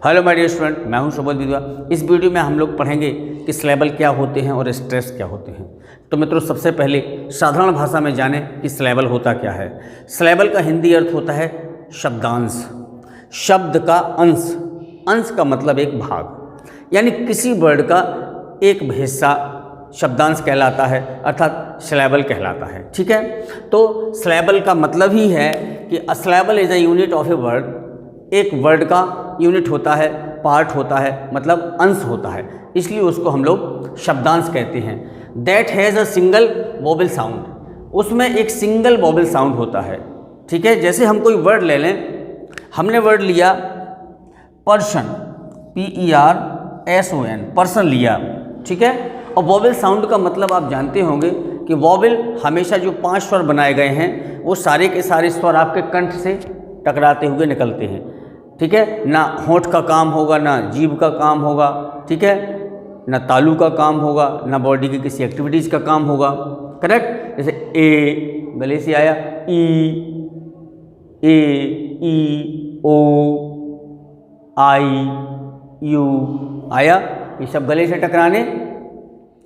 Hello my dear student, मैं हूं सुबोध विद्वा। इस वीडियो में हम लोग पढ़ेंगे कि सिलेबल क्या होते हैं और स्ट्रेस क्या होते हैं। तो मित्रों, सबसे पहले साधारण भाषा में जानें कि सिलेबल होता क्या है। सिलेबल का हिंदी अर्थ होता है शब्दांश, शब्द का अंश। अंश का मतलब एक भाग, यानी किसी वर्ड का एक हिस्सा शब्दांश कहलाता है, अर्थात सिलेबल कहलाता है। ठीक है, तो सिलेबल का मतलब ही है कि a syllable is a unit of a word. एक वर्ड का यूनिट होता है, पार्ट होता है, मतलब अंश होता है, इसलिए उसको हम लोग शब्दांश कहते हैं। That has a single vowel sound, उसमें एक सिंगल वोवेल साउंड होता है। ठीक है, जैसे हम कोई वर्ड ले लें, हमने वर्ड लिया पर्सन, PERSON, पर्सन लिया। ठीक है, और वोवेल साउंड का मतलब आप जानते होंगे कि वोवेल हमेशा जो 5 स्वर बनाए गए हैं वो सारे के सारे स्वर आपके कंठ से टकराते हुए निकलते हैं। ठीक है, ना होंठ का काम होगा, ना जीभ का काम होगा। ठीक है, ना तालू का काम होगा, ना बॉडी की किसी एक्टिविटीज़ का काम होगा। करेक्ट। जैसे ए गले से आया, ई ओ आई यू आया, ये सब गले से टकराने।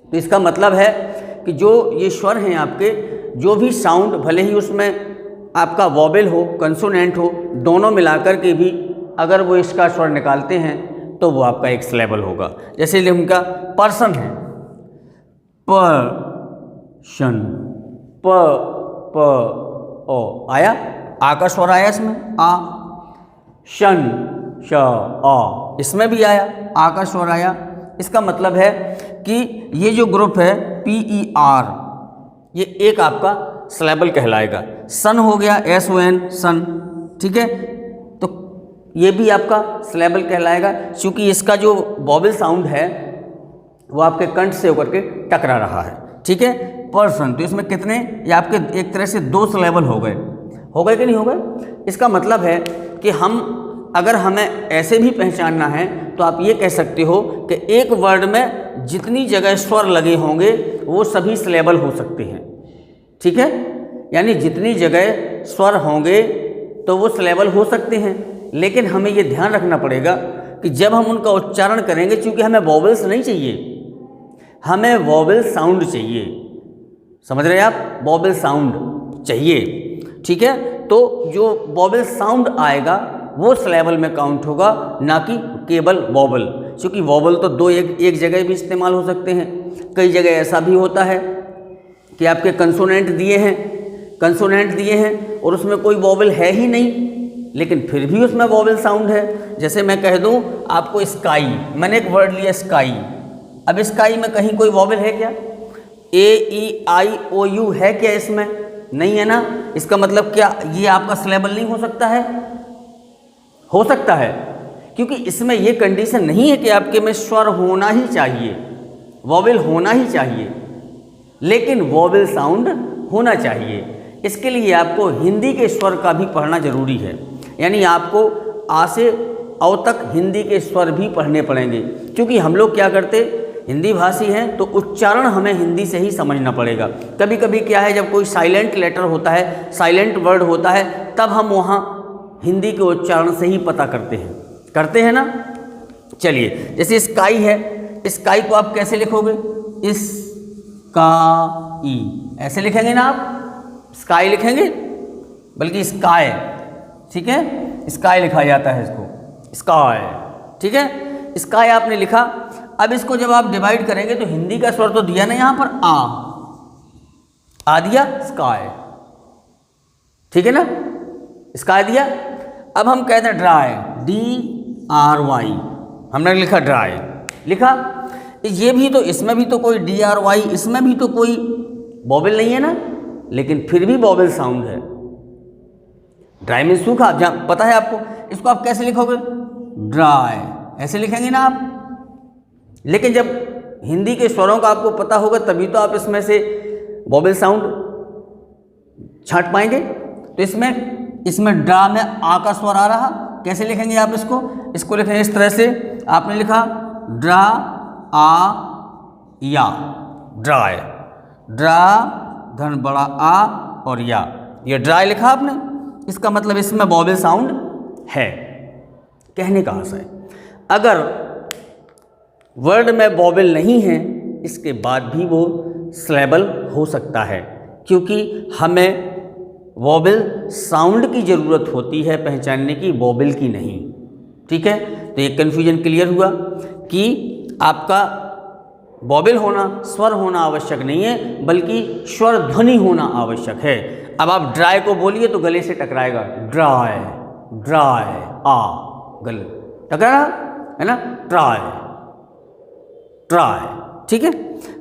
तो इसका मतलब है कि जो ये स्वर हैं आपके, जो भी साउंड, भले ही उसमें आपका वोवेल हो, कंसोनेंट हो, दोनों मिलाकर के भी अगर वो इसका स्वर निकालते हैं तो वो आपका एक सिलेबल होगा। जैसे उनका पर्सन है, पर्शन, प ओ आया, आ का स्वर आया इसमें, आ। शन, श, अ, इसमें भी आया, आ का स्वर आया। इसका मतलब है कि ये जो ग्रुप है PER, ये एक आपका सिलेबल कहलाएगा। सन हो गया, SON, सन। ठीक है, तो ये भी आपका सिलेबल कहलाएगा, क्योंकि इसका जो वोवेल साउंड है वो आपके कंठ से होकर के टकरा रहा है। ठीक है, पर्सन, तो इसमें कितने, ये आपके एक तरह से 2 सिलेबल हो गए कि नहीं हो गए। इसका मतलब है कि हम अगर हमें ऐसे भी पहचानना है तो आप ये कह सकते हो कि एक वर्ड में जितनी जगह स्वर लगे होंगे वो सभी सिलेबल हो सकते हैं। ठीक है, यानी जितनी जगह स्वर होंगे तो वो सिलेबल हो सकते हैं, लेकिन हमें ये ध्यान रखना पड़ेगा कि जब हम उनका उच्चारण करेंगे, चूँकि हमें वोवेल्स नहीं चाहिए, हमें वोवेल साउंड चाहिए। समझ रहे हैं आप, वोवेल साउंड चाहिए। ठीक है, तो जो वोवेल साउंड आएगा वो सिलेबल में काउंट होगा, ना कि केवल वोवेल। क्योंकि वोवेल तो दो एक जगह भी इस्तेमाल हो सकते हैं। कई जगह ऐसा भी होता है कि आपके कंसोनेंट दिए हैं और उसमें कोई वोवेल है ही नहीं, लेकिन फिर भी उसमें वोवेल साउंड है। जैसे मैं कह दूं आपको स्काई, मैंने एक वर्ड लिया स्काई। अब स्काई में कहीं कोई वोवेल है क्या? AEIOU है क्या इसमें? नहीं है ना। इसका मतलब क्या ये आपका सिलेबल नहीं हो सकता है? हो सकता है, क्योंकि इसमें ये कंडीशन नहीं है कि आपके में स्वर होना ही चाहिए, वोवेल होना ही चाहिए, लेकिन वोवेल साउंड होना चाहिए। इसके लिए आपको हिंदी के स्वर का भी पढ़ना जरूरी है, यानी आपको आ से औ तक हिंदी के स्वर भी पढ़ने पड़ेंगे। क्योंकि हम लोग क्या करते, हिंदी भाषी हैं तो उच्चारण हमें हिंदी से ही समझना पड़ेगा। कभी कभी क्या है, जब कोई साइलेंट लेटर होता है, साइलेंट वर्ड होता है, तब हम वहाँ हिंदी के उच्चारण से ही पता करते हैं ना। चलिए, जैसे स्काई है, स्काई को आप कैसे लिखोगे? स्काई, ऐसे लिखेंगे ना आप, स्काई लिखेंगे, बल्कि स्काई। ठीक है, स्काई लिखा जाता है इसको, स्काई। ठीक है, स्काई आपने लिखा। अब इसको जब आप डिवाइड करेंगे तो हिंदी का स्वर तो दिया ना यहाँ पर, आ दिया, स्काई। ठीक है ना, स्काई दिया। अब हम कहते हैं ड्राई, DRY, हमने लिखा ड्राई, लिखा। ये भी तो, इसमें भी तो कोई DRY, इसमें भी तो कोई वोवेल नहीं है ना, लेकिन फिर भी वोवेल साउंड है। ड्राई में सूखा, जहाँ पता है आपको। इसको आप कैसे लिखोगे? ड्राई, ऐसे लिखेंगे ना आप। लेकिन जब हिंदी के स्वरों का आपको पता होगा तभी तो आप इसमें से वोवेल साउंड छांट पाएंगे। तो इसमें ड्रा में आ का स्वर आ रहा, कैसे लिखेंगे आप इसको लिखेंगे इस तरह से। आपने लिखा ड्रा आ या, ड्राई, ड्रा धन बड़ा आ और या, ये ड्राई लिखा आपने। इसका मतलब इसमें वोवेल साउंड है, कहने का आशय। अगर वर्ड में वॉवेल नहीं है इसके बाद भी वो सिलेबल हो सकता है, क्योंकि हमें वॉवेल साउंड की ज़रूरत होती है पहचानने की, वॉवेल की नहीं। ठीक है, तो ये कन्फ्यूजन क्लियर हुआ कि आपका वॉवेल होना, स्वर होना आवश्यक नहीं है, बल्कि स्वर ध्वनि होना आवश्यक है। अब आप ड्राई को बोलिए तो गले से टकराएगा, ड्राई ड्राई, गले टकरा है ना, ट्राई ट्राई। ठीक है,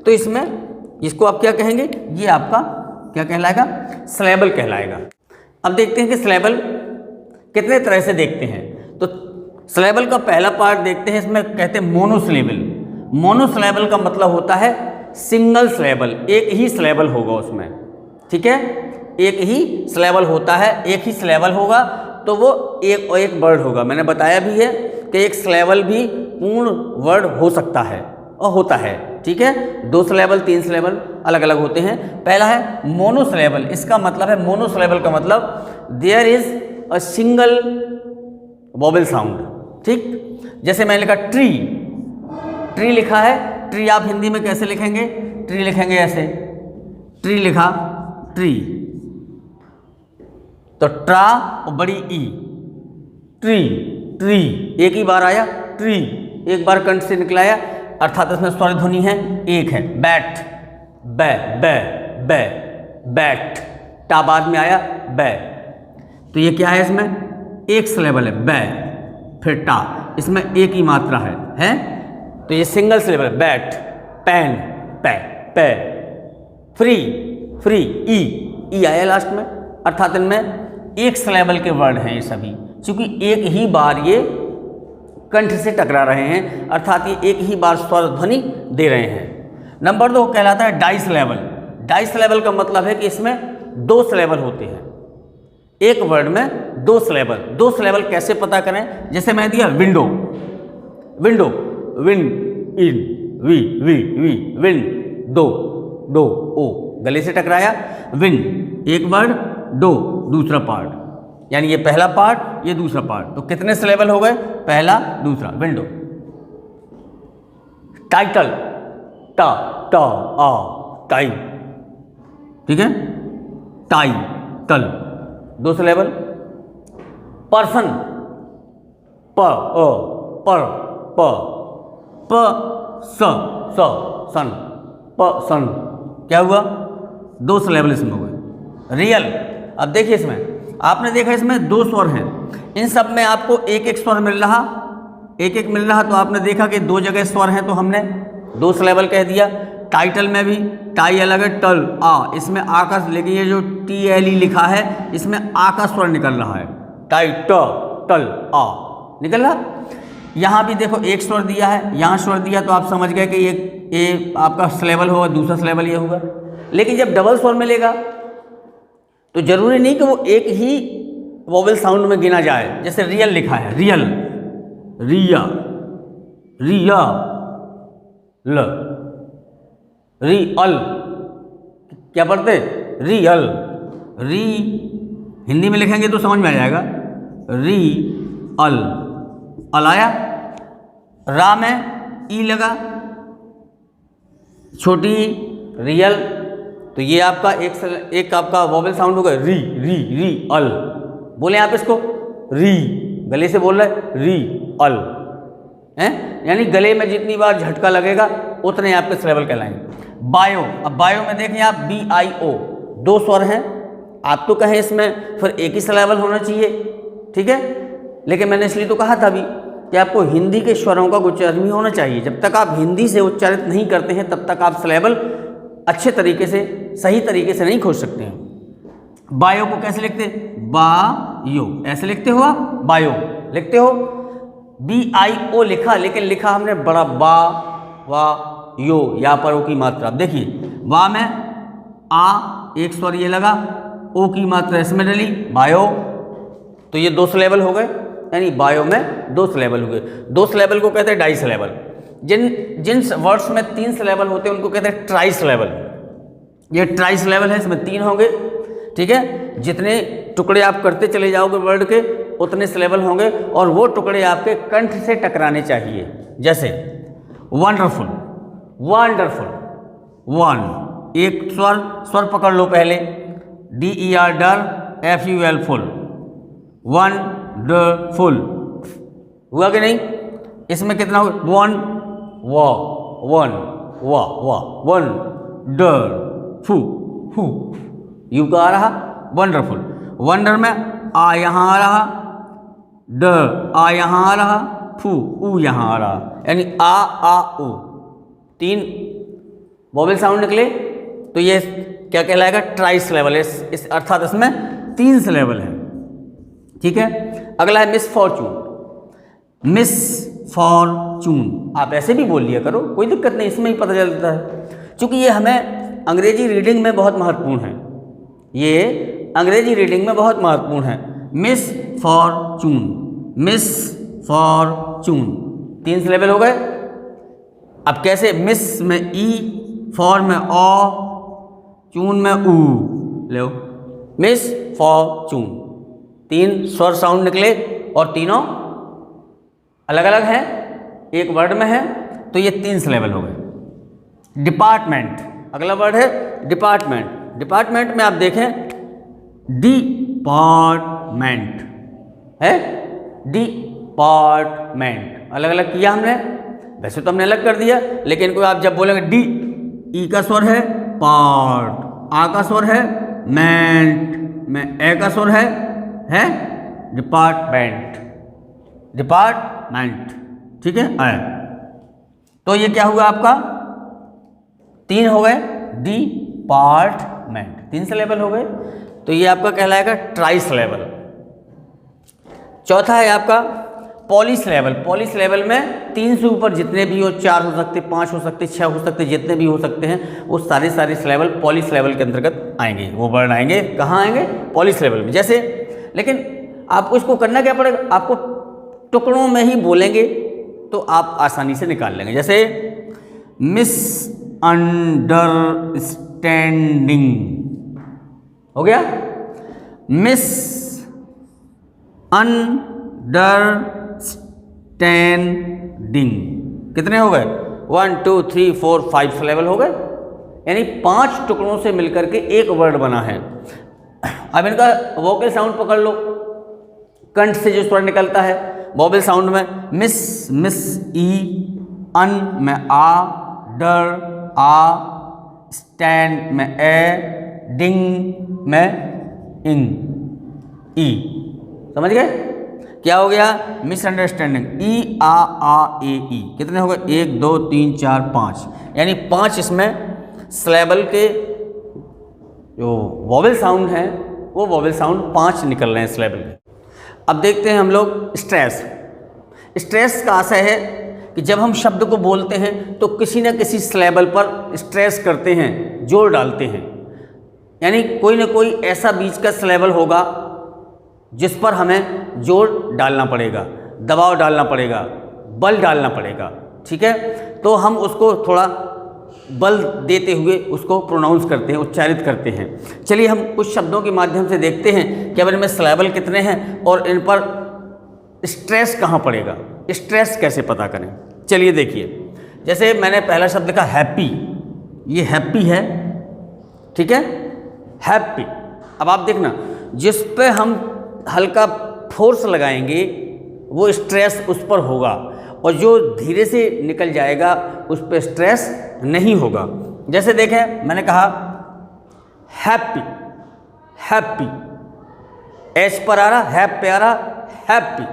तो इसमें इसको आप क्या कहेंगे, ये आपका क्या कहलाएगा, सिलेबल कहलाएगा। अब देखते हैं कि सिलेबल कितने तरह से देखते हैं। तो सिलेबल का पहला पार्ट देखते हैं, इसमें कहते हैं मोनोसिलेबल। मोनोसिलेबल का मतलब होता है सिंगल सिलेबल, एक ही सिलेबल होगा उसमें। ठीक है, एक ही सिलेबल होता है, एक ही सिलेबल होगा तो वो एक वर्ड होगा। मैंने बताया भी है कि एक सिलेबल भी पूर्ण वर्ड हो सकता है और होता है। ठीक है, 2 सिलेबल 3 सिलेबल अलग अलग होते हैं। पहला है मोनोसिलेबल, इसका मतलब है, मोनोसिलेबल का मतलब there is a single vowel sound. ठीक, जैसे मैंने लिखा ट्री, ट्री लिखा है, ट्री आप हिंदी में कैसे लिखेंगे, ट्री लिखेंगे ऐसे, ट्री लिखा ट्री, तो ट्रा और बड़ी ई, ट्री ट्री, एक ही बार आया ट्री, एक बार कंठ से निकलाया, अर्थात इसमें स्वर ध्वनि है, एक है। बैट, बै बै बै, बैट, टा बाद में आया बै, तो ये क्या है, इसमें एक सिलेबल है बै, फिर टा, इसमें एक ही मात्रा है तो ये सिंगल सिलेबल है। बैट, पैन, पै पै, फ्री फ्री, ई आया लास्ट में, अर्थात इनमें एक सिलेबल के वर्ड हैं ये सभी, क्योंकि एक ही बार ये कंठ से टकरा रहे हैं, अर्थात ये एक ही बार स्वर ध्वनि दे रहे हैं। नंबर 2 कहलाता है डाई सिलेबल। डाई सिलेबल का मतलब है कि इसमें 2 सिलेबल होते हैं, एक वर्ड में 2 सिलेबल। 2 सिलेबल कैसे पता करें, जैसे मैं दिया विंडो, विंडो, विन इन, वी वी वी, विन, डो डो ओ, गले से टकराया, विन एक वर्ड, डो दूसरा पार्ट, यानी ये पहला पार्ट ये दूसरा पार्ट, तो कितने सिलेबल हो गए, पहला दूसरा, विंडो। टाइटल, टा टा आ, टाई, ठीक है, टाई तल, 2 सिलेबल। पर्सन, प अ, पर प प स सन, प सन, क्या हुआ, 2 सिलेबल इसमें हो गए। रियल, अब देखिए इसमें आपने देखा इसमें 2 स्वर हैं, इन सब में आपको एक एक स्वर मिल रहा, एक एक मिल रहा, तो आपने देखा कि 2 जगह स्वर हैं तो हमने 2 सिलेबल कह दिया। टाइटल में भी टाई अलग है, टल आ, इसमें आ का, लेकिन ये जो TLE लिखा है इसमें आ का स्वर निकल रहा है, टाई ट टल आ निकल रहा। यहाँ भी देखो एक स्वर दिया है, यहाँ स्वर दिया, तो आप समझ गए कि ये आपका सिलेबल होगा, दूसरा सिलेबल ये होगा। लेकिन जब डबल स्वर मिलेगा तो जरूरी नहीं कि वो एक ही वोवेल साउंड में गिना जाए। जैसे रियल लिखा है, रियल, रिया, रिया ल, रियल, क्या पढ़ते, रियल, री हिंदी में लिखेंगे तो समझ में आ जाएगा, री अल, अल आया, रा में ई लगा, छोटी रियल, तो ये आपका एक आपका वोवेल साउंड होगा, री री री अल, बोले आप इसको री, गले से बोल रहे री अल हैं, यानी गले में जितनी बार झटका लगेगा उतने आपके सिलेबल कहलाएंगे। बायो, अब बायो में देखें आप BIO, 2 स्वर हैं, आप तो कहें इसमें फिर एक ही सिलेबल होना चाहिए, ठीक है, लेकिन मैंने इसलिए तो कहा था अभी कि आपको हिंदी के स्वरों का उच्चारण भी होना चाहिए। जब तक आप हिंदी से उच्चारित नहीं करते हैं तब तक आप सिलेबल अच्छे तरीके से, सही तरीके से नहीं खोज सकते हैं। बायो को कैसे लिखते हैं, बायो, ऐसे लिखते हो आप, बायो लिखते हो, BIO लिखा, लेकिन लिखा हमने बड़ा बा, वा, यो, या पर ओ की मात्रा। देखिए वा में आ एक स्वर ये लगा, ओ की मात्रा इसमें डली, बायो, तो ये 2 सिलेबल हो गए, यानी बायो में 2 सिलेबल हो गए। 2 सिलेबल को कहते हैं डाई सिलेबल। जिन वर्ड्स में 3 सिलेबल होते हैं उनको कहते हैं ट्राई सिलेबल। ये ट्राई सिलेबल है, इसमें 3 होंगे, ठीक है। जितने टुकड़े आप करते चले जाओगे वर्ड के उतने सिलेबल होंगे और वो टुकड़े आपके कंठ से टकराने चाहिए। जैसे वंडरफुल, वंडरफुल, वन, एक स्वर पकड़ लो पहले, DER डर, FUL फुल, वंडरफुल, हुआ कि नहीं? इसमें कितना हुआ? वन, वन, वन, डर, फू, यू का आ रहा वंडरफुल। वंडर में आ यहाँ आ रहा, ड आ यहाँ आ रहा, फू ऊ यहाँ आ रहा, यानी आ ऊ, 3 वोवेल साउंड निकले। तो ये क्या कहलाएगा? ट्राइस लेवल। इस अर्थात इसमें 3 सिलेबल है। ठीक है। अगला है मिस फॉर्चून। मिस फॉर्चून आप ऐसे भी बोल लिया करो, कोई दिक्कत नहीं, इसमें ही पता चलता है। क्योंकि ये हमें अंग्रेजी रीडिंग में बहुत महत्वपूर्ण है, ये अंग्रेजी रीडिंग में बहुत महत्वपूर्ण है। Miss Fortune, miss Fortune, 3 syllable हो गए। अब कैसे? मिस में ई, फॉर में ओ, चून में ऊ, लो मिस फॉर्चून, 3 स्वर साउंड निकले और तीनों अलग अलग हैं, एक वर्ड में है, तो ये 3 सिलेबल हो गए। डिपार्टमेंट, अगला वर्ड है डिपार्टमेंट। डिपार्टमेंट में आप देखें, डिपार्टमेंट है, डिपार्टमेंट, अलग अलग किया हमने। वैसे तो हमने अलग कर दिया, लेकिन कोई आप जब बोलेंगे डी, ई का स्वर है पार्ट, आ का स्वर है मेंट, में ए का स्वर है डिपार्टमेंट, डिपार्टमेंट। ठीक है। आए तो ये क्या हुआ आपका? 3 हो गए, डिपार्टमेंट, 3 सिलेबल हो गए। तो ये आपका कहलाएगा ट्राई सिलेबल। चौथा है आपका पॉलिस लेवल। पॉलिस लेवल में 3 से ऊपर जितने भी हो, 4 हो सकते, 5 हो सकते, 6 हो सकते, जितने भी हो सकते हैं, वो सारे सिलेबल पॉलिस लेवल के अंतर्गत आएंगे। वो वर्ड आएंगे, कहाँ आएंगे? पॉलिस लेवल में। जैसे, लेकिन आपको इसको करना क्या पड़ेगा? आपको टुकड़ों में ही बोलेंगे तो आप आसानी से निकाल लेंगे। जैसे मिसअंडरस्टैंडिंग हो गया, मिसअंडरस्टैंडिंग, कितने हो गए? 1 2 3 4 5 सिलेबल हो गए, यानी 5 टुकड़ों से मिलकर के एक वर्ड बना है। अब इनका वोकल साउंड पकड़ लो, कंठ से जो स्वर निकलता है वोवेल साउंड में, मिस, मिस, ई, अन में आ, डर, आ, स्टैंड में ए, डिंग में इंग, ई। समझ गए? क्या हो गया? मिसअंडरस्टैंडिंग, ई, आ, ए, ई, कितने हो गए? 1 2 3 4 5, यानी 5 इसमें सिलेबल के जो वोवेल साउंड हैं वो वोवेल साउंड 5 निकल रहे हैं सिलेबल के। अब देखते हैं हम लोग स्ट्रेस। स्ट्रेस का आशय है कि जब हम शब्द को बोलते हैं तो किसी न किसी सिलेबल पर स्ट्रेस करते हैं, जोर डालते हैं, यानी कोई ना कोई ऐसा बीच का सिलेबल होगा जिस पर हमें जोर डालना पड़ेगा, दबाव डालना पड़ेगा, बल डालना पड़ेगा। ठीक है। तो हम उसको थोड़ा बल देते हुए उसको प्रोनाउंस करते हैं, उच्चारित करते हैं। चलिए हम कुछ शब्दों के माध्यम से देखते हैं कि अब इनमें सिलेबल कितने हैं और इन पर स्ट्रेस कहाँ पड़ेगा, स्ट्रेस कैसे पता करें। चलिए देखिए, जैसे मैंने पहला शब्द कहा हैप्पी, ये हैप्पी है। ठीक है, हैप्पी। अब आप देखना, जिस पे हम हल्का फोर्स लगाएंगे वो स्ट्रेस उस पर होगा, और जो धीरे से निकल जाएगा उस पर स्ट्रेस नहीं होगा। जैसे देखें, मैंने कहा हैप्पी, हैप्पी, एच पर आ रहा, हैप पे आ रहा, हैप्पी,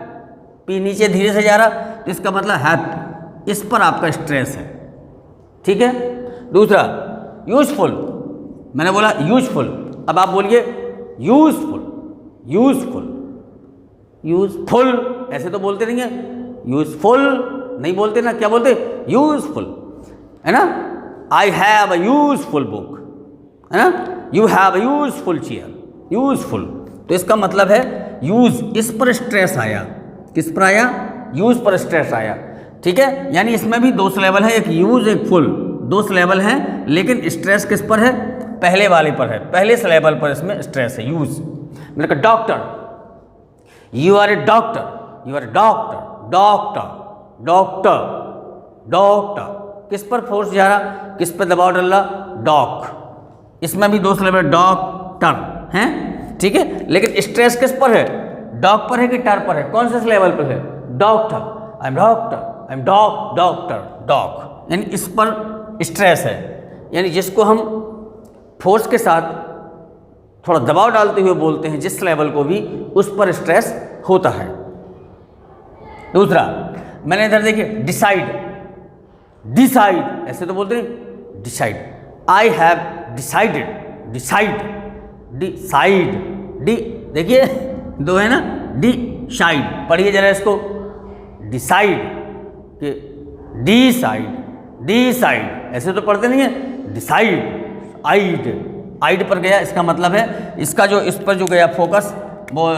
पी नीचे धीरे से जा रहा, तो इसका मतलब हैप्पी, इस पर आपका स्ट्रेस है। ठीक है। दूसरा यूजफुल, मैंने बोला यूजफुल, अब आप बोलिए यूजफुल, यूजफुल, यूजफुल, ऐसे तो बोलते नहीं है, यूजफुल नहीं बोलते ना, क्या बोलते? यूजफुल, है ना। I have a useful book, है ना। You have a useful chair, useful, तो इसका मतलब है यूज, इस पर स्ट्रेस आया, किस पर आया? यूज पर स्ट्रेस आया। ठीक है, यानी इसमें भी 2 सिलेबल है, एक यूज एक फुल, 2 सिलेबल हैं, लेकिन स्ट्रेस किस पर है? पहले वाले पर है, पहले सिलेबल पर इसमें स्ट्रेस है, यूज। मैंने कहा doctor, you are a doctor, you are a doctor, doctor, doctor, doctor. किस पर फोर्स जा रहा, किस पर दबाव डाल रहा, डॉक। इसमें भी दो सिलेबल डॉक्टर हैं, ठीक है। लेकिन स्ट्रेस किस पर है, डॉक पर है कि टर पर है, कौन से लेवल पर है, doctor. I am doctor, I am doc, doctor, doc, यानी इस पर स्ट्रेस है। यानी जिसको हम फोर्स के साथ थोड़ा दबाव डालते हुए बोलते हैं, जिस लेवल को भी, उस पर स्ट्रेस होता है। दूसरा मैंने इधर देखिए डिसाइड, डिसाइड ऐसे तो बोलते हैं decide, I have decided, decide, decide, D देखिए दो है ना, डिसाइड, पढ़िए जरा इसको, डिसाइड कि डिसाइड, डिसाइड ऐसे तो पढ़ते नहीं है, डिसाइड, आइड, आइड पर गया, इसका मतलब है इसका जो इस पर जो गया फोकस, वो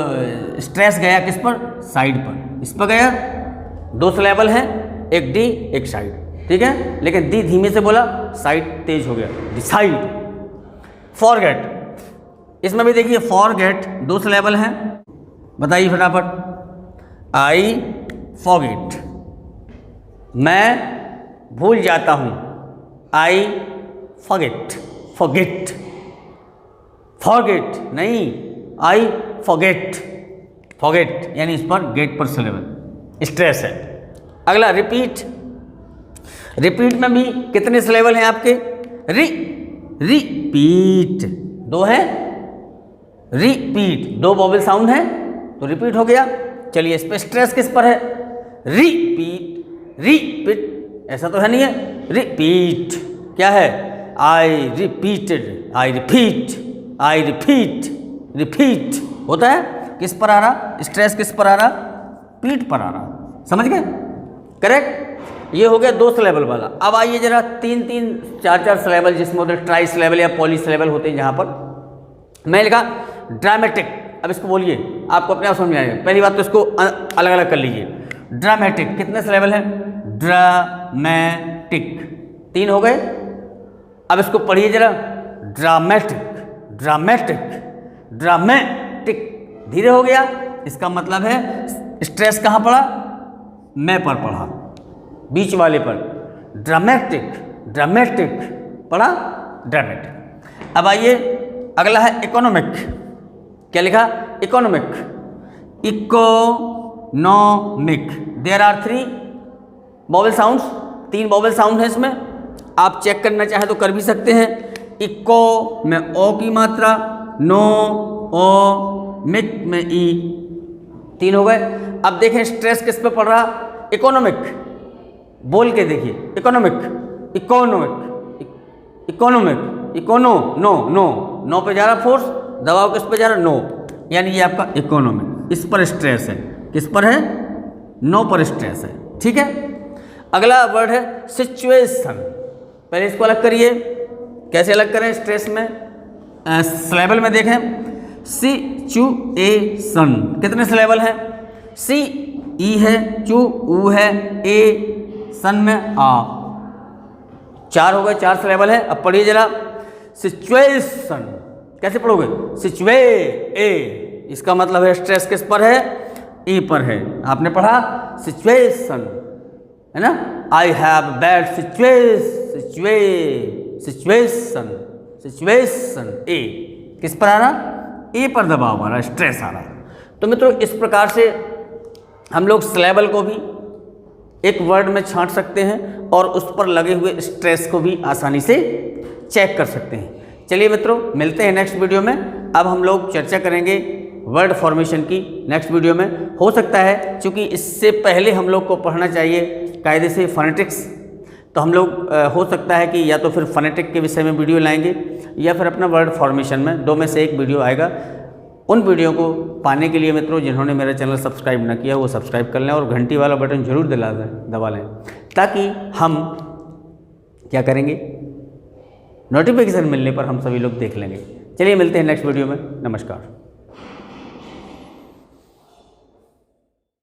स्ट्रेस गया किस पर, साइड पर, इस पर गया। दो सिलेबल हैं, एक डी एक साइड, ठीक है। लेकिन डी धीमे से बोला, साइड तेज हो गया, डिसाइड। फॉरगेट, इसमें भी देखिए फॉरगेट दो सिलेबल हैं, बताइए फटाफट। आई फॉरगेट, मैं भूल जाता हूँ, आई फॉरगेट, फॉरगेट, फॉरगेट नहीं, आई फॉरगेट, फॉरगेट यानी इस पर गेट पर सिलेबल स्ट्रेस है। अगला रिपीट, रिपीट में भी कितने सिलेबल हैं आपके, रिपीट दो है, रिपीट दो वोवेल साउंड है तो रिपीट हो गया। चलिए इस पर स्ट्रेस किस पर है, रिपीट, रिपीट ऐसा तो है नहीं है, रिपीट क्या है, I repeated, I repeat, I repeat, repeat होता है। किस पर आ रहा स्ट्रेस, किस पर आ रहा, पीठ पर आ रहा, समझ गए, करेक्ट। ये हो गया दो सिलेबल वाला। अब आइए जरा तीन तीन चार चार सिलेबल, जिसमें होते ट्राई सिलेबल या पॉली सिलेबल होते हैं, जहाँ पर मैं लिखा ड्रामेटिक। अब इसको बोलिए, आपको अपने आप समझ में आएगा। पहली बात तो इसको अलग अलग कर लीजिए। ड्रामेटिक कितने सिलेबल हैं, ड्रामेटिक तीन हो गए। अब इसको पढ़िए जरा, ड्रामेटिक, ड्रामेटिक, ड्रामेटिक धीरे हो गया। इसका मतलब है स्ट्रेस कहाँ पड़ा, मैं पर पड़ा, बीच वाले पर, ड्रामेटिक, ड्रामेटिक पड़ा, ड्रामेटिक। अब आइए अगला है इकोनॉमिक। क्या लिखा, economic, economic. There are three vowel sounds, तीन वोवेल साउंड है इसमें। आप चेक करना चाहें तो कर भी सकते हैं। इको में ओ की मात्रा, नो ओ, मिक में ई, तीन हो गए। अब देखें स्ट्रेस किस पे पड़ रहा, इकोनॉमिक, बोल के देखिए, इकोनॉमिक, इकोनॉमिक, इकोनॉमिक, इकोनो, नो नो, नो पे जा रहा फोर्स, दबाव किस पे जा रहा, नो, यानी ये आपका इकोनॉमिक, इस पर स्ट्रेस है, किस पर है, नो पर स्ट्रेस है, ठीक है। अगला वर्ड है सिचुएशन। पहले इसको अलग करिए, कैसे अलग करें स्ट्रेस में, सिलेबल में देखें, सिचुएशन कितने सिलेबल हैं, सी ई है, चू ऊ है, ए सन में आ, चार हो गए, चार सिलेबल है। अब पढ़िए जरा, सिचुएशन कैसे पढ़ोगे, सिचुए ए, इसका मतलब है स्ट्रेस किस पर है, ए पर है। आपने पढ़ा सिचुएशन है ना, I have bad situation, situation ए किस पर आ रहा, ए पर दबाव आ रहा, स्ट्रेस आ रहा। तो मित्रों इस प्रकार से हम लोग सिलेबल को भी एक वर्ड में छांट सकते हैं और उस पर लगे हुए स्ट्रेस को भी आसानी से चेक कर सकते हैं। चलिए मित्रों मिलते हैं नेक्स्ट वीडियो में। अब हम लोग चर्चा करेंगे वर्ड फॉर्मेशन की नेक्स्ट वीडियो में। हो सकता है क्योंकि इससे पहले हम लोग को पढ़ना चाहिए कायदे से फोनेटिक्स, तो हम लोग हो सकता है कि या तो फिर फोनेटिक के विषय में वीडियो लाएंगे या फिर अपना वर्ड फॉर्मेशन में, दो में से एक वीडियो आएगा। उन वीडियो को पाने के लिए मित्रों जिन्होंने मेरा चैनल सब्सक्राइब ना किया वो सब्सक्राइब कर लें और घंटी वाला बटन जरूर दबा लें, ताकि हम क्या करेंगे, नोटिफिकेशन मिलने पर हम सभी लोग देख लेंगे। चलिए मिलते हैं नेक्स्ट वीडियो में। नमस्कार।